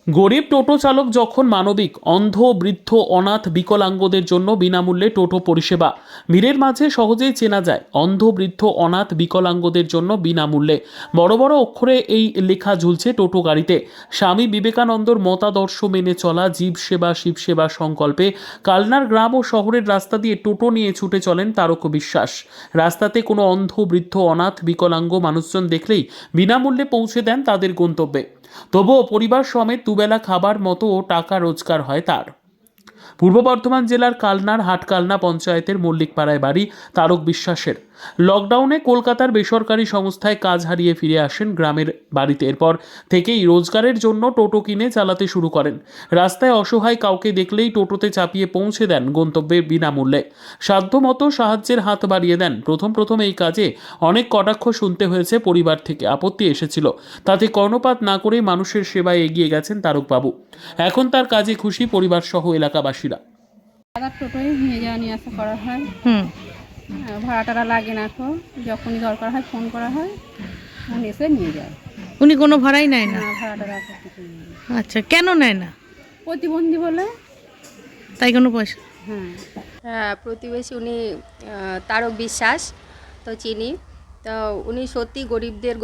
গরিব টোটো চালক যখন মানবিক, অন্ধ, বৃদ্ধ, অনাথ, বিকলাঙ্গদের জন্য বিনামূল্যে টোটো পরিষেবা। ভিড়ের মাঝে সহজেই চেনা যায় অন্ধ, বৃদ্ধ, অনাথ, বিকলাঙ্গদের জন্য বিনামূল্যে। বড় বড় অক্ষরে এই লেখা ঝুলছে টোটো গাড়িতে। স্বামী বিবেকানন্দর মতাদর্শ মেনে চলা জীব সেবা শিব সেবা সংকল্পে কালনার গ্রাম ও শহরের রাস্তা দিয়ে টোটো নিয়ে ছুটে চলেন তারক বিশ্বাস। রাস্তাতে কোনো অন্ধ, বৃদ্ধ, অনাথ, বিকলাঙ্গ মানুষজন দেখলেই বিনামূল্যে পৌঁছে দেন তাদের গন্তব্যে। তবুও পরিবার সমেত দুবেলা খাবার মতো টাকা রোজগার হয় তার। পূর্ব বর্ধমান জেলার কালনার হাটকালনা পঞ্চায়েতের মল্লিকপাড়ায় বাড়ি তারক বিশ্বাসের। লকডাউনে কলকাতার বেসরকারি সংস্থায় কাজ হারিয়ে ফিরে আসেন গ্রামের বাড়িতে। এরপর থেকেই রোজগারের জন্য টোটো কিনে চালাতে শুরু করেন। রাস্তায় অসহায় কাউকে দেখলেই টোটোতে চাপিয়ে পৌঁছে দেন গন্তব্যে বিনামূল্যে। সাধ্যমতো সাহায্যের হাত বাড়িয়ে দেন। প্রথম এই কাজে অনেক কটাক্ষ শুনতে হয়েছে, পরিবার থেকে আপত্তি এসেছিল। তাতে কর্ণপাত না করে মানুষের সেবায় এগিয়ে গেছেন তারকবাবু। এখন তার কাজে খুশি পরিবার সহ এলাকাবাসীরা। টোটোই নিয়ে যাওয়া নিয়ে আসা করা হয়। ভাড়া টাড়া লাগে না, তো যখনই দরকার হয় ফোন করা হয়, উনি এসে নিয়ে যায়। উনি কোনো ভাড়াই নেয় না? ভাড়া টাড়া কিছু নেয় না। আচ্ছা, কেন নেয় না? প্রতিবন্ধী বলে। তাই কোনো পয়সা? হ্যাঁ, প্রতিবেশী উনি তারক বিশ্বাস, তো চিনি। তো উনি সত্যি গরিবদের,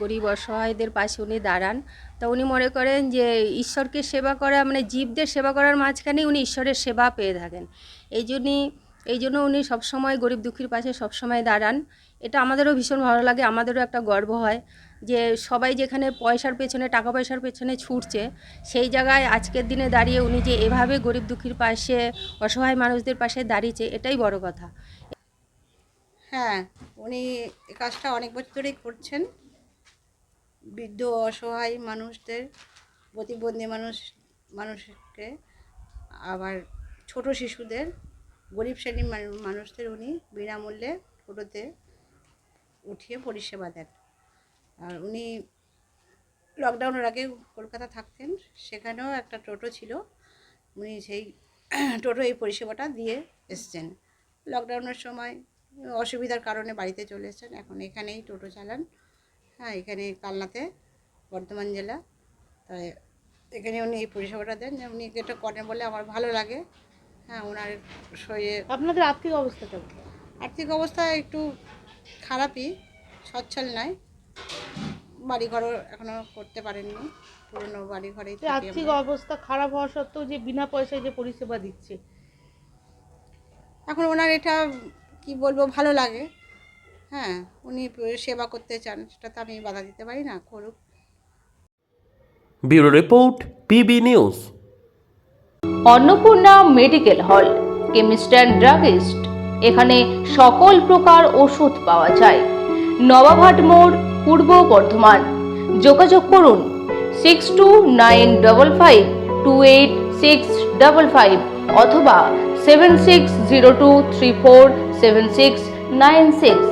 গরিব অসহায়দের পাশে উনি দাঁড়ান। তো উনি মনে করেন যে ঈশ্বরকে সেবা করা মানে জীবদের সেবা করার মাঝখানেই উনি ঈশ্বরের সেবা পেয়ে থাকেন। এই জন্য উনি সবসময় গরিব দুঃখীর পাশে সবসময় দাঁড়ান। এটা আমাদেরও ভীষণ ভালো লাগে, আমাদেরও একটা গর্ব হয় যে সবাই যেখানে পয়সার পেছনে, টাকা পয়সার পেছনে ছুটছে, সেই জায়গায় আজকের দিনে দাঁড়িয়ে উনি যে এভাবে গরিব দুঃখীর পাশে, অসহায় মানুষদের পাশে দাঁড়িয়েছে, এটাই বড় কথা। হ্যাঁ, উনি এই কাজটা অনেক বছর ধরেই করছেন। বৃদ্ধ অসহায় মানুষদের, প্রতিবন্ধী মানুষকে, আবার ছোট শিশুদের, গরিব শ্রেণীর মানুষদের উনি বিনামূল্যে টোটোতে উঠিয়ে পরিষেবা দেন। আর উনি লকডাউনের আগে কলকাতা থাকতেন, সেখানেও একটা টোটো ছিল। উনি সেই টোটো এই পরিষেবাটা দিয়ে এসছেন। লকডাউনের সময় অসুবিধার কারণে বাড়িতে চলে এসেছেন, এখন এখানেই টোটো চালান। হ্যাঁ, এখানে কালনাতে, বর্ধমান জেলা। তাই এখানে উনি এই পরিষেবাটা দেন। উনি এটা করেন বলে আমার ভালো লাগে। হ্যাঁ, ওনার শরীরে। আপনাদের আর্থিক অবস্থা কেমন? আর্থিক অবস্থা একটু খারাপই, সচ্ছল নয়। বাড়িঘরও এখনও করতে পারেননি, পুরনো বাড়িঘরেই থাকি আর্থিক আমরা। অবস্থা খারাপ হওয়া সত্ত্বেও যে বিনা পয়সায় যে পরিষেবা দিচ্ছে, এখন ওনার এটা কি বলবো, ভালো লাগে। হ্যাঁ, উনি সেবা করতে চান, সেটা তো আমি বাধা দিতে পারি না, করুক। Bureau report, PB news. Annapurna medical hall, chemist and druggist. এখানে সকল প্রকার ওষুধ পাওয়া যায়। নবাবহাট মোড়, পূর্ব বর্ধমান। যোগাযোগ করুন 6295528655 অথবা 7602347696।